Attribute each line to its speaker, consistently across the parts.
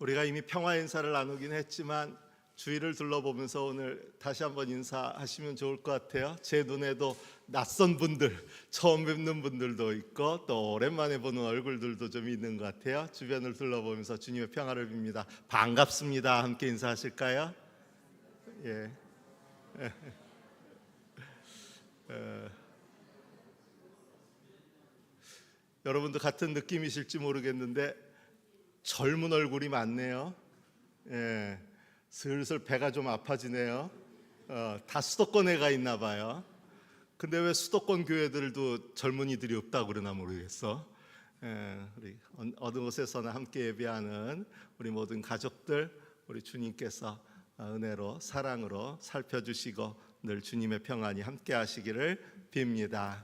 Speaker 1: 우리가 이미 평화 인사를 나누긴 했지만 주위를 둘러보면서 오늘 다시 한번 인사하시면 좋을 것 같아요. 제 눈에도 낯선 분들, 처음 뵙는 분들도 있고 또 오랜만에 보는 얼굴들도 좀 있는 것 같아요. 주변을 둘러보면서 주님의 평화를 빕니다. 반갑습니다. 함께 인사하실까요? 예. 여러분도 같은 느낌이실지 모르겠는데 젊은 얼굴이 많네요. 예. 슬슬 배가 좀 아파지네요. 다 수도권에 가 있나 봐요. 근데 왜 수도권 교회들도 젊은이들이 없다고 그러나 모르겠어. 우리 어느 곳에서나 함께 예배하는 우리 모든 가족들, 우리 주님께서 은혜로 사랑으로 살펴주시고 늘 주님의 평안이 함께 하시기를 빕니다.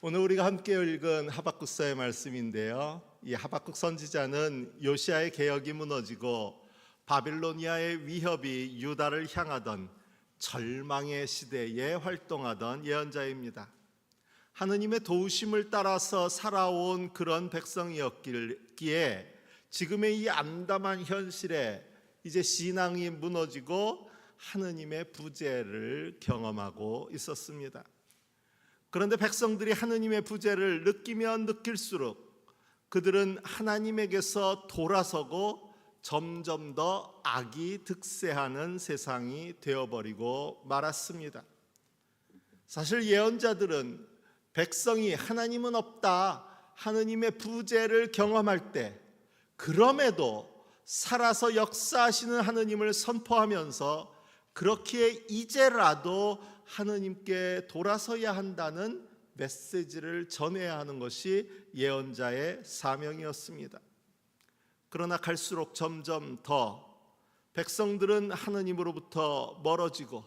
Speaker 1: 오늘 우리가 함께 읽은 하박국서의 말씀인데요, 이 하박국 선지자는 요시아의 개혁이 무너지고 바빌로니아의 위협이 유다를 향하던 절망의 시대에 활동하던 예언자입니다. 하느님의 도우심을 따라서 살아온 그런 백성이었기에 지금의 이 암담한 현실에 이제 신앙이 무너지고 하느님의 부재를 경험하고 있었습니다. 그런데 백성들이 하느님의 부재를 느끼면 느낄수록 그들은 하나님에게서 돌아서고 점점 더 악이 득세하는 세상이 되어버리고 말았습니다. 사실 예언자들은 백성이 하나님은 없다, 하느님의 부재를 경험할 때 그럼에도 살아서 역사하시는 하느님을 선포하면서 그렇기에 이제라도 하느님께 돌아서야 한다는 메시지를 전해야 하는 것이 예언자의 사명이었습니다. 그러나 갈수록 점점 더 백성들은 하느님으로부터 멀어지고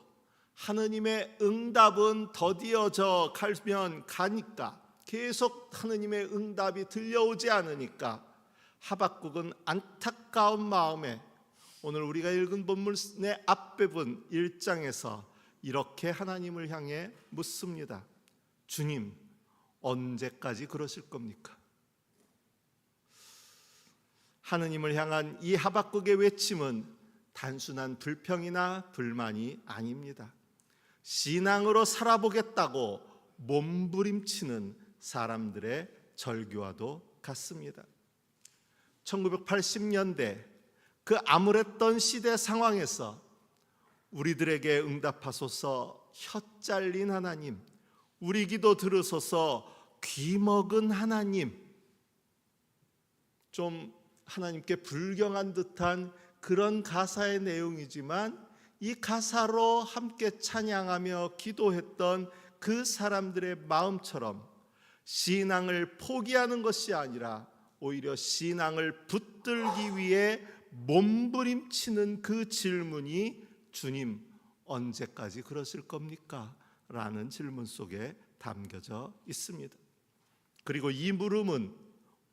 Speaker 1: 하느님의 응답은 더디어져 가면 가니까 계속 하느님의 응답이 들려오지 않으니까 하박국은 안타까운 마음에 오늘 우리가 읽은 본문의 앞부분 1장에서 이렇게 하나님을 향해 묻습니다. 주님, 언제까지 그러실 겁니까? 하느님을 향한 이 하박국의 외침은 단순한 불평이나 불만이 아닙니다. 신앙으로 살아보겠다고 몸부림치는 사람들의 절규와도 같습니다. 1980년대 그 암울했던 시대 상황에서 우리들에게 응답하소서, 혀 잘린 하나님, 우리 기도 들으소서, 귀 먹은 하나님, 좀 하나님께 불경한 듯한 그런 가사의 내용이지만 이 가사로 함께 찬양하며 기도했던 그 사람들의 마음처럼 신앙을 포기하는 것이 아니라 오히려 신앙을 붙들기 위해 몸부림치는 그 질문이 주님, 언제까지 그러실 겁니까? 라는 질문 속에 담겨져 있습니다. 그리고 이 물음은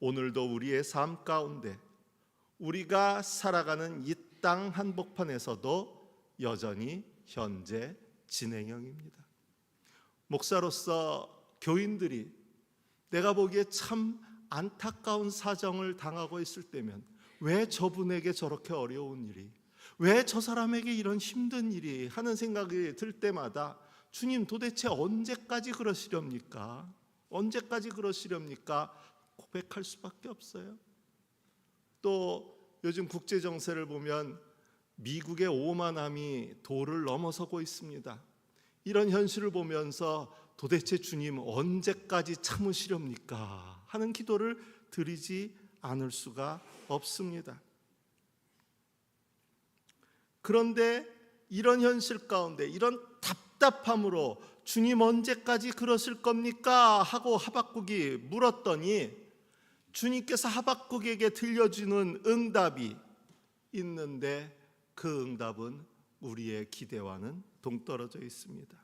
Speaker 1: 오늘도 우리의 삶 가운데 우리가 살아가는 이 땅 한복판에서도 여전히 현재 진행형입니다. 목사로서 교인들이 내가 보기에 참 안타까운 사정을 당하고 있을 때면 왜 저분에게 저렇게 어려운 일이, 왜 저 사람에게 이런 힘든 일이 하는 생각이 들 때마다 주님, 도대체 언제까지 그러시렵니까? 언제까지 그러시렵니까? 고백할 수밖에 없어요. 또 요즘 국제 정세를 보면 미국의 오만함이 도를 넘어서고 있습니다. 이런 현실을 보면서 도대체 주님, 언제까지 참으시렵니까? 하는 기도를 드리지 않을 수가 없습니다. 그런데 이런 현실 가운데 이런 답답함으로 주님, 언제까지 그러실 겁니까? 하고 하박국이 물었더니 주님께서 하박국에게 들려주는 응답이 있는데 그 응답은 우리의 기대와는 동떨어져 있습니다.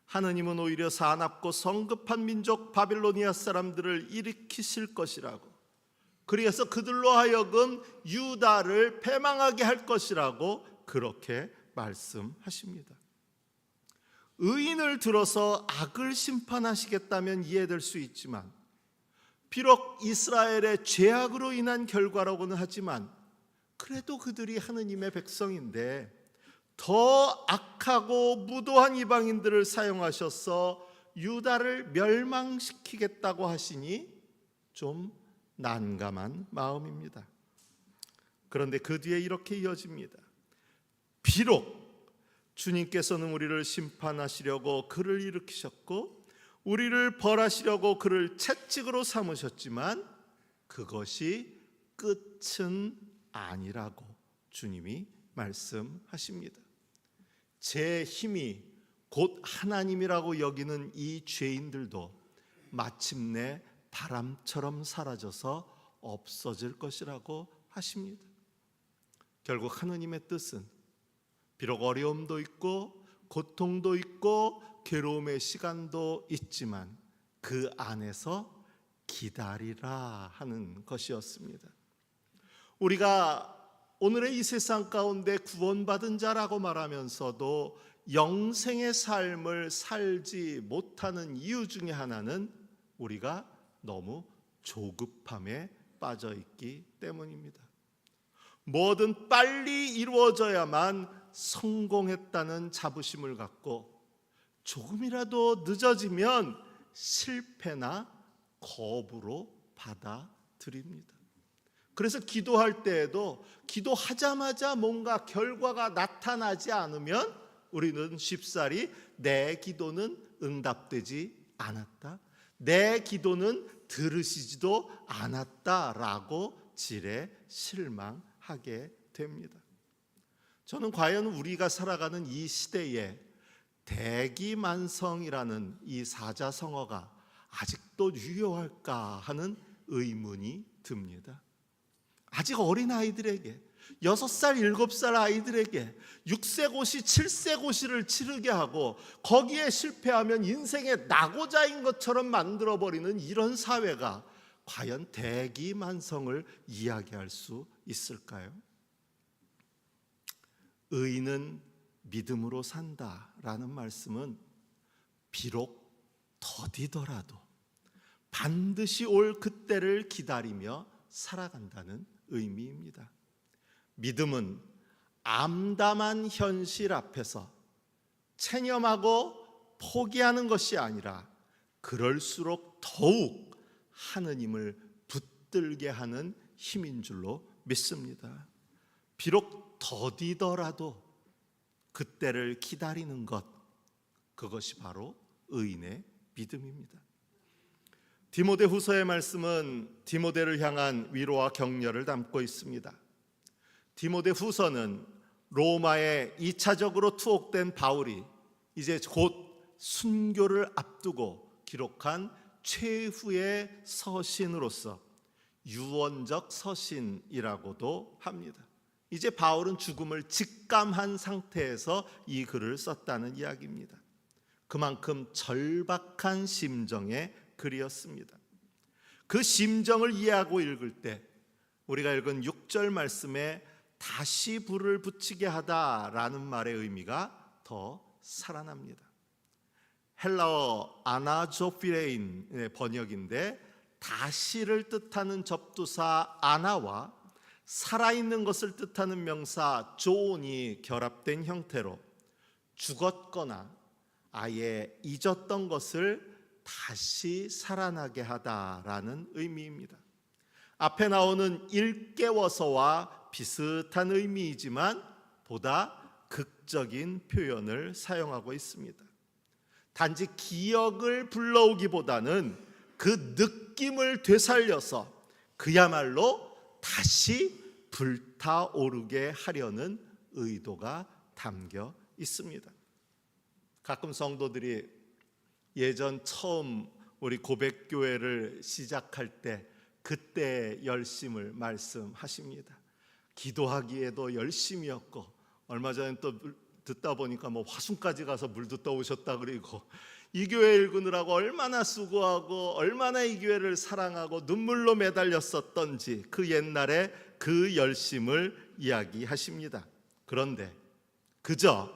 Speaker 1: 하느님은 오히려 사납고 성급한 민족 바빌로니아 사람들을 일으키실 것이라고, 그래서 그들로 하여금 유다를 패망하게 할 것이라고 그렇게 말씀하십니다. 의인을 들어서 악을 심판하시겠다면 이해될 수 있지만, 비록 이스라엘의 죄악으로 인한 결과라고는 하지만 그래도 그들이 하느님의 백성인데 더 악하고 무도한 이방인들을 사용하셔서 유다를 멸망시키겠다고 하시니 좀 난감한 마음입니다. 그런데 그 뒤에 이렇게 이어집니다. 비록 주님께서는 우리를 심판하시려고 그를 일으키셨고 우리를 벌하시려고 그를 채찍으로 삼으셨지만 그것이 끝은 아니라고 주님이 말씀하십니다. 제 힘이 곧 하나님이라고 여기는 이 죄인들도 마침내 바람처럼 사라져서 없어질 것이라고 하십니다. 결국 하느님의 뜻은 비록 어려움도 있고 고통도 있고 괴로움의 시간도 있지만 그 안에서 기다리라 하는 것이었습니다. 우리가 오늘의 이 세상 가운데 구원받은 자라고 말하면서도 영생의 삶을 살지 못하는 이유 중에 하나는 우리가 너무 조급함에 빠져 있기 때문입니다. 뭐든 빨리 이루어져야만 성공했다는 자부심을 갖고 조금이라도 늦어지면 실패나 거부로 받아들입니다. 그래서 기도할 때에도 기도하자마자 뭔가 결과가 나타나지 않으면 우리는 쉽사리 내 기도는 응답되지 않았다, 내 기도는 들으시지도 않았다라고 지레 실망하게 됩니다. 저는 과연 우리가 살아가는 이 시대에 대기만성이라는 이 사자성어가 아직도 유효할까 하는 의문이 듭니다. 아직 어린 아이들에게 6살, 7살 아이들에게 6세고시, 7세고시를 치르게 하고 거기에 실패하면 인생의 낙오자인 것처럼 만들어버리는 이런 사회가 과연 대기만성을 이야기할 수 있을까요? 의인은 믿음으로 산다라는 말씀은 비록 더디더라도 반드시 올 그때를 기다리며 살아간다는 의미입니다. 믿음은 암담한 현실 앞에서 체념하고 포기하는 것이 아니라 그럴수록 더욱 하느님을 붙들게 하는 힘인 줄로 믿습니다. 비록 더디더라도 그때를 기다리는 것, 그것이 바로 의인의 믿음입니다. 디모데후서의 말씀은 디모데를 향한 위로와 격려를 담고 있습니다. 디모데후서는 로마에 2차적으로 투옥된 바울이 이제 곧 순교를 앞두고 기록한 최후의 서신으로서 유언적 서신이라고도 합니다. 이제 바울은 죽음을 직감한 상태에서 이 글을 썼다는 이야기입니다. 그만큼 절박한 심정의 글이었습니다. 그 심정을 이해하고 읽을 때 우리가 읽은 6절 말씀에 다시 불을 붙이게 하다라는 말의 의미가 더 살아납니다. 헬라어 아나조피레인의 번역인데 다시를 뜻하는 접두사 아나와 살아있는 것을 뜻하는 명사 존이 결합된 형태로 죽었거나 아예 잊었던 것을 다시 살아나게 하다라는 의미입니다. 앞에 나오는 일깨워서와 비슷한 의미이지만 보다 극적인 표현을 사용하고 있습니다. 단지 기억을 불러오기보다는 그 느낌을 되살려서 그야말로 다시 불타오르게 하려는 의도가 담겨 있습니다. 가끔 성도들이 예전 처음 우리 고백교회를 시작할 때 그때 열심을 말씀하십니다. 기도하기에도 열심이었고 얼마 전에 또 듣다 보니까 뭐 화순까지 가서 물 듣다 오셨다 그리고 이 교회 읽으느라고 얼마나 수고하고 얼마나 이 교회를 사랑하고 눈물로 매달렸었던지 그 옛날에 그 열심을 이야기하십니다. 그런데 그저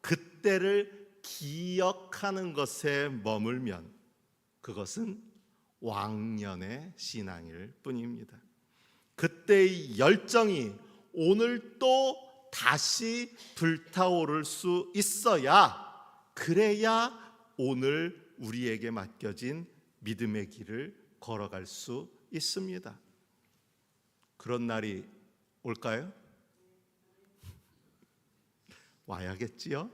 Speaker 1: 그때를 기억하는 것에 머물면 그것은 왕년의 신앙일 뿐입니다. 그때의 열정이 오늘 또 다시 불타오를 수 있어야, 그래야 오늘 우리에게 맡겨진 믿음의 길을 걸어갈 수 있습니다. 그런 날이 올까요? 와야겠지요?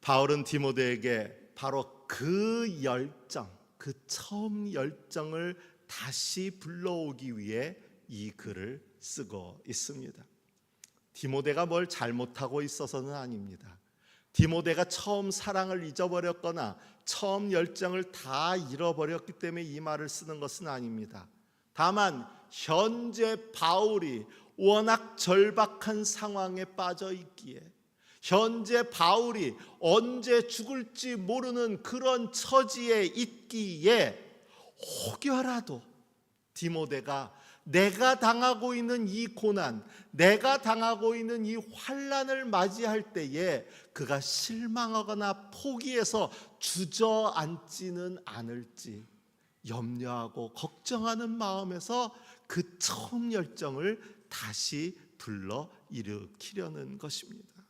Speaker 1: 바울은 디모데에게 바로 그 열정, 그 처음 열정을 다시 불러오기 위해 이 글을 쓰고 있습니다. 디모데가 뭘 잘못하고 있어서는 아닙니다. 디모데가 처음 사랑을 잊어버렸거나 처음 열정을 다 잃어버렸기 때문에 이 말을 쓰는 것은 아닙니다. 다만 현재 바울이 워낙 절박한 상황에 빠져 있기에, 현재 바울이 언제 죽을지 모르는 그런 처지에 있기에, 혹여라도 디모데가 내가 당하고 있는 이 고난, 내가 당하고 있는 이 환난을 맞이할 때에 그가 실망하거나 포기해서 주저앉지는 않을지 염려하고 걱정하는 마음에서 그 처음 열정을 다시 불러 일으키려는 것입니다.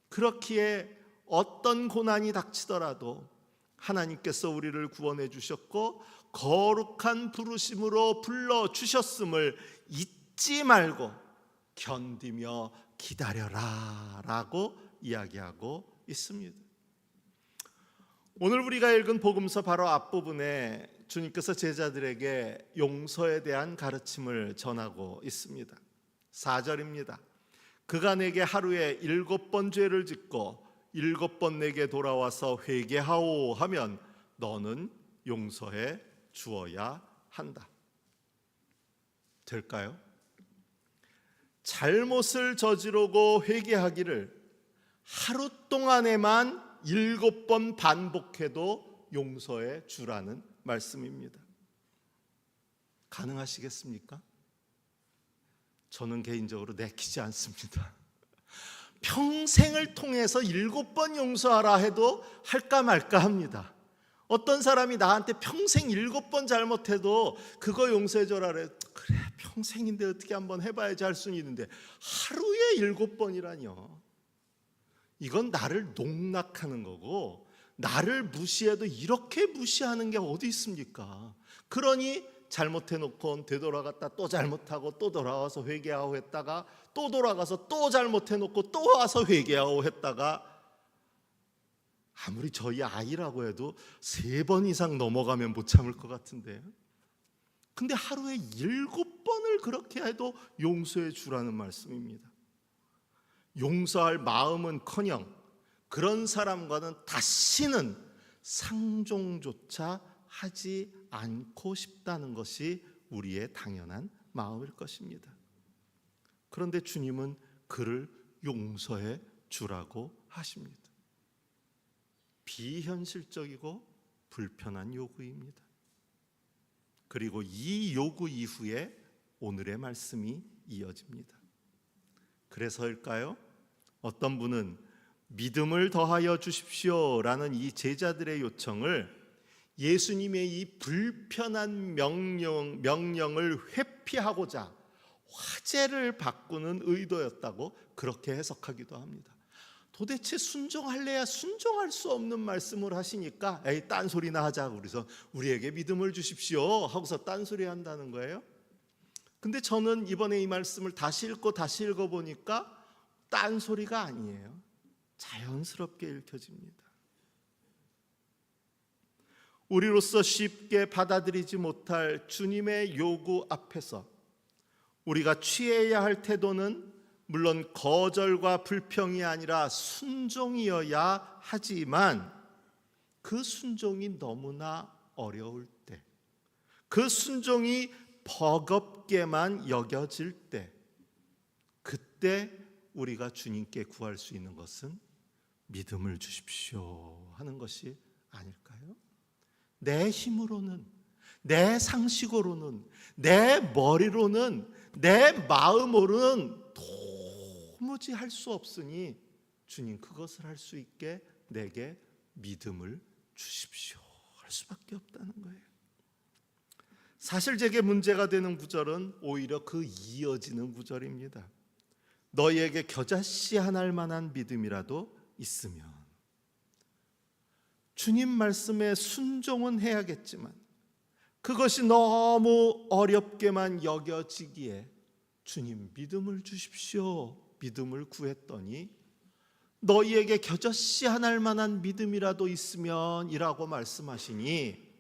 Speaker 1: 그렇기에 어떤 고난이 닥치더라도 하나님께서 우리를 구원해 주셨고 거룩한 부르심으로 불러주셨음을 잊지 말고 견디며 기다려라 라고 이야기하고 있습니다. 오늘 우리가 읽은 복음서 바로 앞부분에 주님께서 제자들에게 용서에 대한 가르침을 전하고 있습니다. 4절입니다. 그가 내게 하루에 7번 죄를 짓고 7번 내게 돌아와서 회개하오 하면 너는 용서해 주어야 한다. 될까요? 잘못을 저지르고 회개하기를 하루 동안에만 7번 반복해도 용서해 주라는 말씀입니다. 가능하시겠습니까? 저는 개인적으로 내키지 않습니다. 평생을 통해서 7번 용서하라 해도 할까 말까 합니다. 어떤 사람이 나한테 평생 7번 잘못해도 그거 용서해줘라 그래. 그래 평생인데 어떻게 한번 해봐야지 할 수는 있는데 하루에 7번이라뇨. 이건 나를 농락하는 거고, 나를 무시해도 이렇게 무시하는 게 어디 있습니까? 그러니 잘못해놓고 되돌아갔다 또 잘못하고 또 돌아와서 회개하고 했다가 또 돌아가서 또 잘못해놓고 또 와서 회개하고 했다가, 아무리 저희 아이라고 해도 3번 이상 넘어가면 못 참을 것 같은데, 근데 하루에 7번을 그렇게 해도 용서해 주라는 말씀입니다. 용서할 마음은커녕 그런 사람과는 다시는 상종조차 하지 않고 싶다는 것이 우리의 당연한 마음일 것입니다. 그런데 주님은 그를 용서해 주라고 하십니다. 비현실적이고 불편한 요구입니다. 그리고 이 요구 이후에 오늘의 말씀이 이어집니다. 그래서일까요? 어떤 분은 믿음을 더하여 주십시오라는 이 제자들의 요청을 예수님의 이 불편한 명령을 회피하고자 화제를 바꾸는 의도였다고 그렇게 해석하기도 합니다. 도대체 순종할래야 순종할 수 없는 말씀을 하시니까 에이 딴소리나 하자고 그래서 우리에게 믿음을 주십시오 하고서 딴소리 한다는 거예요. 근데 저는 이번에 이 말씀을 다시 읽고 다시 읽어보니까 딴소리가 아니에요. 자연스럽게 읽혀집니다. 우리로서 쉽게 받아들이지 못할 주님의 요구 앞에서 우리가 취해야 할 태도는 물론 거절과 불평이 아니라 순종이어야 하지만, 그 순종이 너무나 어려울 때, 그 순종이 버겁게만 여겨질 때, 그때 우리가 주님께 구할 수 있는 것은 믿음을 주십시오 하는 것이 아닐까요? 내 힘으로는, 내 상식으로는, 내 머리로는, 내 마음으로는 도무지 할 수 없으니 주님 그것을 할 수 있게 내게 믿음을 주십시오 할 수밖에 없다는 거예요. 사실 제게 문제가 되는 구절은 오히려 그 이어지는 구절입니다. 너희에게 겨자씨 하나일 만한 믿음이라도 있으면. 주님 말씀에 순종은 해야겠지만 그것이 너무 어렵게만 여겨지기에 주님 믿음을 주십시오, 믿음을 구했더니 너희에게 겨자씨 하나일 만한 믿음이라도 있으면 이라고 말씀하시니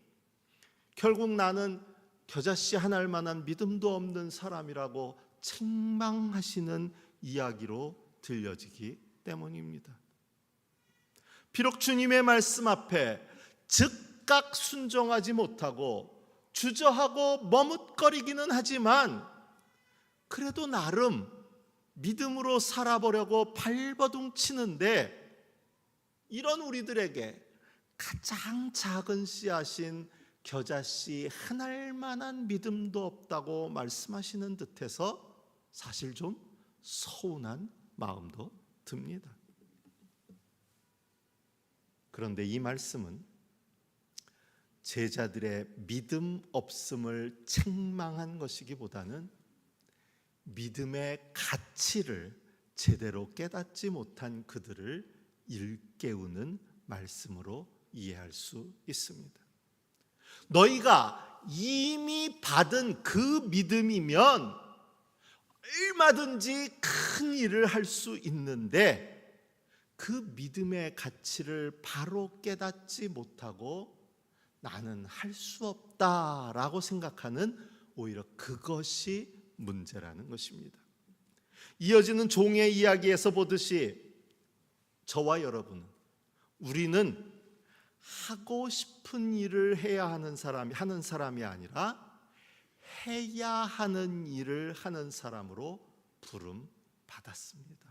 Speaker 1: 결국 나는 겨자씨 하나일 만한 믿음도 없는 사람이라고 책망하시는 이야기로 들려지기 때문입니다. 비록 주님의 말씀 앞에 즉각 순종하지 못하고 주저하고 머뭇거리기는 하지만 그래도 나름 믿음으로 살아보려고 발버둥 치는데, 이런 우리들에게 가장 작은 씨앗인 겨자씨 하나일 만한 믿음도 없다고 말씀하시는 듯해서 사실 좀 서운한 마음도 듭니다. 그런데 이 말씀은 제자들의 믿음 없음을 책망한 것이기보다는 믿음의 가치를 제대로 깨닫지 못한 그들을 일깨우는 말씀으로 이해할 수 있습니다. 너희가 이미 받은 그 믿음이면 얼마든지 큰 일을 할 수 있는데 그 믿음의 가치를 바로 깨닫지 못하고 나는 할 수 없다라고 생각하는 오히려 그것이 문제라는 것입니다. 이어지는 종의 이야기에서 보듯이 저와 여러분은, 우리는 하고 싶은 일을 해야 하는 사람이 아니라 해야 하는 일을 하는 사람으로 부름 받았습니다.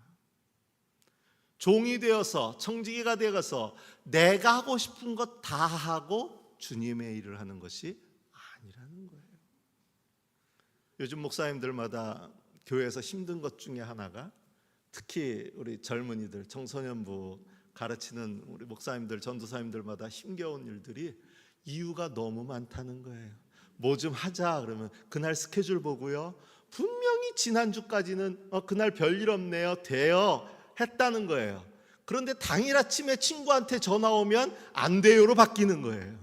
Speaker 1: 종이 되어서, 청지기가 되어서 내가 하고 싶은 것 다 하고 주님의 일을 하는 것이 아니라는 거예요. 요즘 목사님들마다 교회에서 힘든 것 중에 하나가, 특히 우리 젊은이들, 청소년부 가르치는 우리 목사님들, 전도사님들마다 힘겨운 일들이 이유가 너무 많다는 거예요. 뭐 좀 하자 그러면 그날 스케줄 보고요, 분명히 지난주까지는 그날 별일 없네요, 돼요 했다는 거예요. 그런데 당일 아침에 친구한테 전화 오면 안 돼요로 바뀌는 거예요.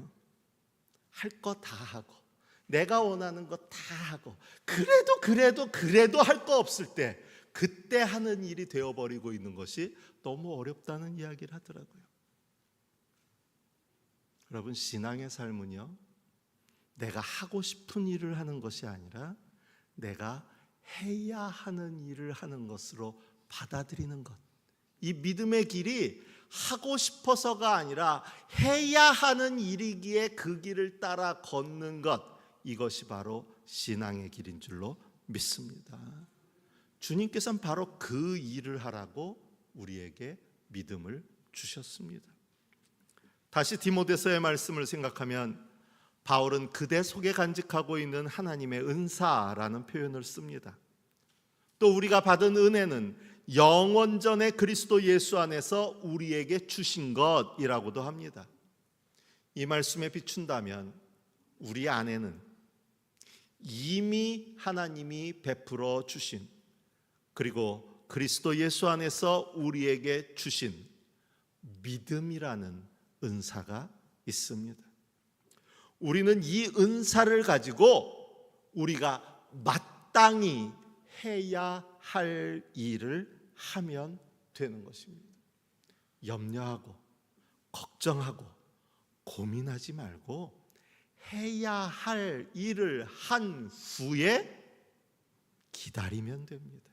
Speaker 1: 할 거 다 하고 내가 원하는 거 다 하고 그래도 할 거 없을 때 그때 하는 일이 되어버리고 있는 것이 너무 어렵다는 이야기를 하더라고요. 여러분, 신앙의 삶은요, 내가 하고 싶은 일을 하는 것이 아니라 내가 해야 하는 일을 하는 것으로 받아들이는 것. 이 믿음의 길이 하고 싶어서가 아니라 해야 하는 일이기에 그 길을 따라 걷는 것, 이것이 바로 신앙의 길인 줄로 믿습니다. 주님께서는 바로 그 일을 하라고 우리에게 믿음을 주셨습니다. 다시 디모데서의 말씀을 생각하면 바울은 그대 속에 간직하고 있는 하나님의 은사라는 표현을 씁니다. 또 우리가 받은 은혜는 영원전에 그리스도 예수 안에서 우리에게 주신 것이라고도 합니다. 이 말씀에 비춘다면 우리 안에는 이미 하나님이 베풀어 주신, 그리고 그리스도 예수 안에서 우리에게 주신 믿음이라는 은사가 있습니다. 우리는 이 은사를 가지고 우리가 마땅히 해야 할 일을 하면 되는 것입니다. 염려하고 걱정하고 고민하지 말고 해야 할 일을 한 후에 기다리면 됩니다.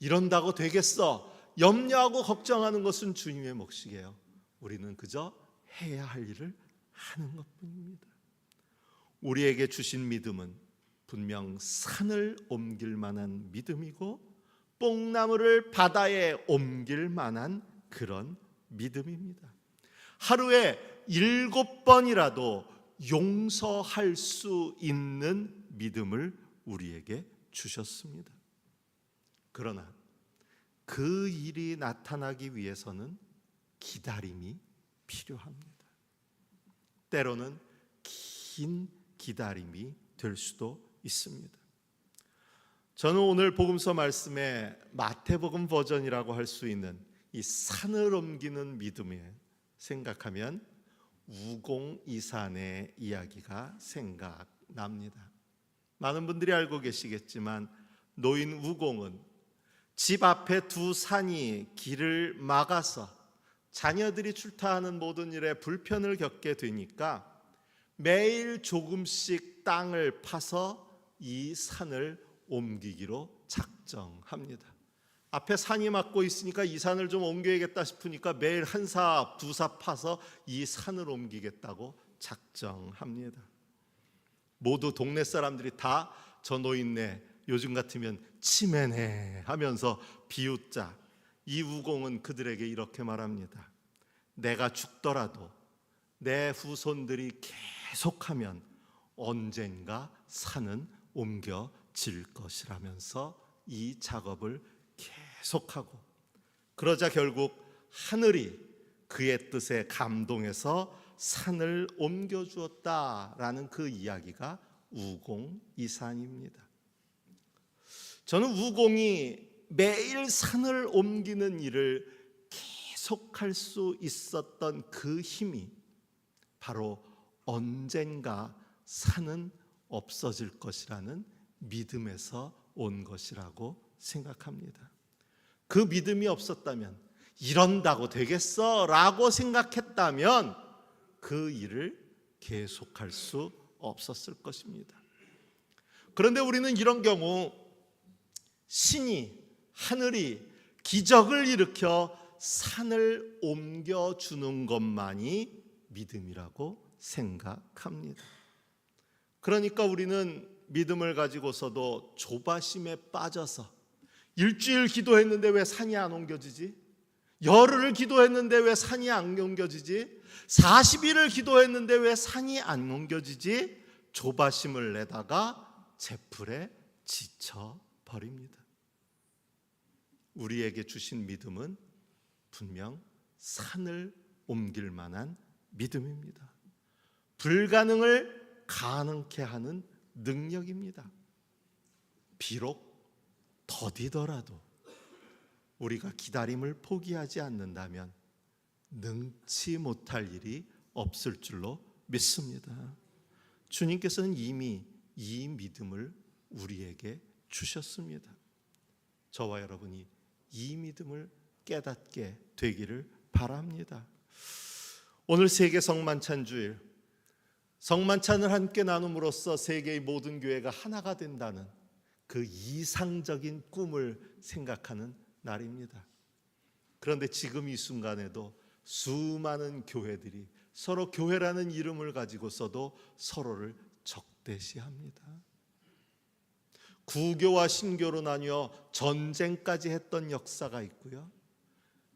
Speaker 1: 이런다고 되겠어? 염려하고 걱정하는 것은 주님의 몫이에요. 우리는 그저 해야 할 일을 하는 것뿐입니다. 우리에게 주신 믿음은 분명 산을 옮길 만한 믿음이고 뽕나무를 바다에 옮길 만한 그런 믿음입니다. 하루에 7번이라도 용서할 수 있는 믿음을 우리에게 주셨습니다. 그러나 그 일이 나타나기 위해서는 기다림이 필요합니다. 때로는 긴 기다림이 될 수도 있습니다. 저는 오늘 복음서 말씀에 마태복음 버전이라고 할 수 있는 이 산을 옮기는 믿음에 생각하면 우공이산의 이야기가 생각납니다. 많은 분들이 알고 계시겠지만 노인 우공은 집 앞에 두 산이 길을 막아서 자녀들이 출타하는 모든 일에 불편을 겪게 되니까 매일 조금씩 땅을 파서 이 산을 옮기기로 작정합니다. 앞에 산이 막고 있으니까 이 산을 좀 옮겨야겠다 싶으니까 매일 한 사, 두 사 파서 이 산을 옮기겠다고 작정합니다. 모두 동네 사람들이 다 저 노인네 요즘 같으면 치매네 하면서 비웃자 이 우공은 그들에게 이렇게 말합니다. 내가 죽더라도 내 후손들이 계속하면 언젠가 산은 옮겨질 것이라면서 이 작업을 계속하고, 그러자 결국 하늘이 그의 뜻에 감동해서 산을 옮겨주었다라는 그 이야기가 우공이산입니다. 저는 우공이 매일 산을 옮기는 일을 계속할 수 있었던 그 힘이 바로 언젠가 산은 없어질 것이라는 믿음에서 온 것이라고 생각합니다. 그 믿음이 없었다면, 이런다고 되겠어 라고 생각했다면 그 일을 계속할 수 없었을 것입니다. 그런데 우리는 이런 경우 신이, 하늘이 기적을 일으켜 산을 옮겨주는 것만이 믿음이라고 생각합니다. 그러니까 우리는 믿음을 가지고서도 조바심에 빠져서 일주일 기도했는데 왜 산이 안 옮겨지지? 열흘을 기도했는데 왜 산이 안 옮겨지지? 40일을 기도했는데 왜 산이 안 옮겨지지? 조바심을 내다가 제풀에 지쳐버립니다. 우리에게 주신 믿음은 분명 산을 옮길 만한 믿음입니다. 불가능을 가능케 하는 능력입니다. 비록 더디더라도 우리가 기다림을 포기하지 않는다면 능치 못할 일이 없을 줄로 믿습니다. 주님께서는 이미 이 믿음을 우리에게 주셨습니다. 저와 여러분이 이 믿음을 깨닫게 되기를 바랍니다. 오늘 세계 성만찬 주일, 성만찬을 함께 나눔으로써 세계의 모든 교회가 하나가 된다는 그 이상적인 꿈을 생각하는 날입니다. 그런데 지금 이 순간에도 수많은 교회들이 서로 교회라는 이름을 가지고서도 서로를 적대시합니다. 구교와 신교로 나뉘어 전쟁까지 했던 역사가 있고요.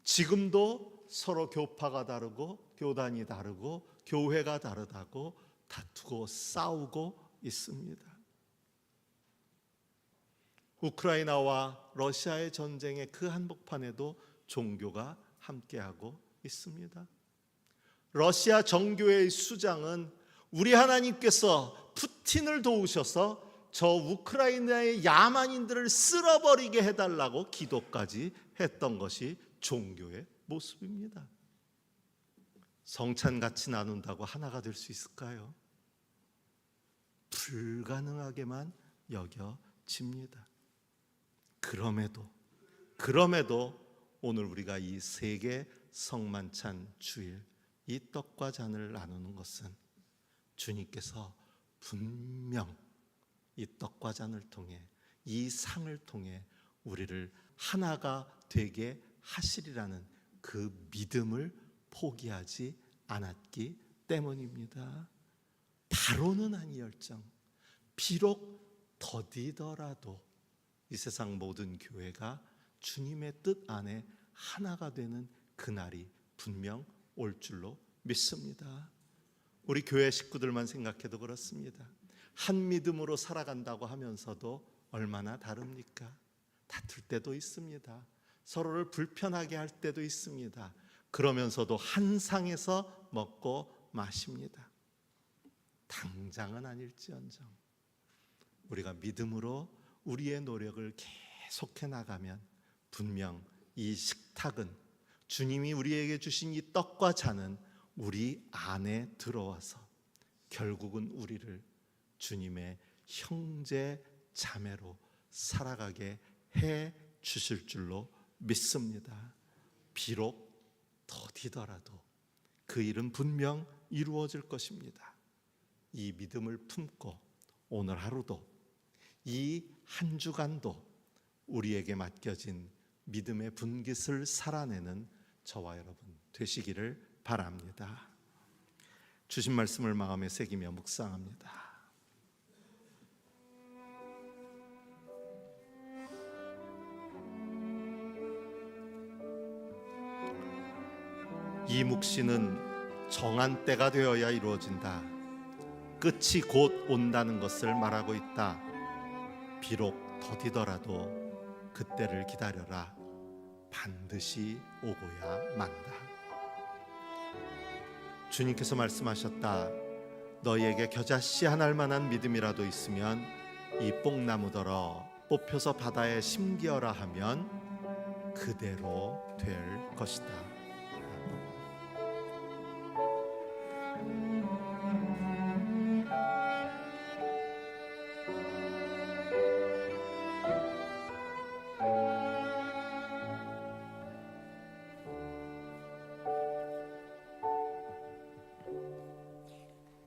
Speaker 1: 지금도 서로 교파가 다르고 교단이 다르고 교회가 다르다고 다투고 싸우고 있습니다. 우크라이나와 러시아의 전쟁의 그 한복판에도 종교가 함께하고 있습니다. 러시아 정교회의 수장은 우리 하나님께서 푸틴을 도우셔서 저 우크라이나의 야만인들을 쓸어버리게 해달라고 기도까지 했던 것이 종교의 모습입니다. 성찬 같이 나눈다고 하나가 될 수 있을까요? 불가능하게만 여겨집니다. 그럼에도 오늘 우리가 이 세계 성만찬 주일 이 떡과 잔을 나누는 것은 주님께서 분명 이 떡과 잔을 통해, 이 상을 통해 우리를 하나가 되게 하시리라는 그 믿음을 포기하지 않았기 때문입니다. 바로는 아니열정, 비록 더디더라도 이 세상 모든 교회가 주님의 뜻 안에 하나가 되는 그날이 분명 올 줄로 믿습니다. 우리 교회 식구들만 생각해도 그렇습니다. 한 믿음으로 살아간다고 하면서도 얼마나 다릅니까? 다툴 때도 있습니다. 서로를 불편하게 할 때도 있습니다. 그러면서도 한 상에서 먹고 마십니다. 당장은 아닐지언정 우리가 믿음으로 우리의 노력을 계속해 나가면 분명 이 식탁은, 주님이 우리에게 주신 이 떡과 잔은 우리 안에 들어와서 결국은 우리를 주님의 형제 자매로 살아가게 해 주실 줄로 믿습니다. 비록 더디더라도 그 일은 분명 이루어질 것입니다. 이 믿음을 품고 오늘 하루도, 이 한 주간도 우리에게 맡겨진 믿음의 분깃을 살아내는 저와 여러분 되시기를 바랍니다. 주신 말씀을 마음에 새기며 묵상합니다. 이 묵시는 정한 때가 되어야 이루어진다. 끝이 곧 온다는 것을 말하고 있다. 비록 더디더라도 그때를 기다려라. 반드시 오고야 만다. 주님께서 말씀하셨다. 너희에게 겨자씨 한 알만한 믿음이라도 있으면 이 뽕나무더러 뽑혀서 바다에 심기어라 하면 그대로 될 것이다.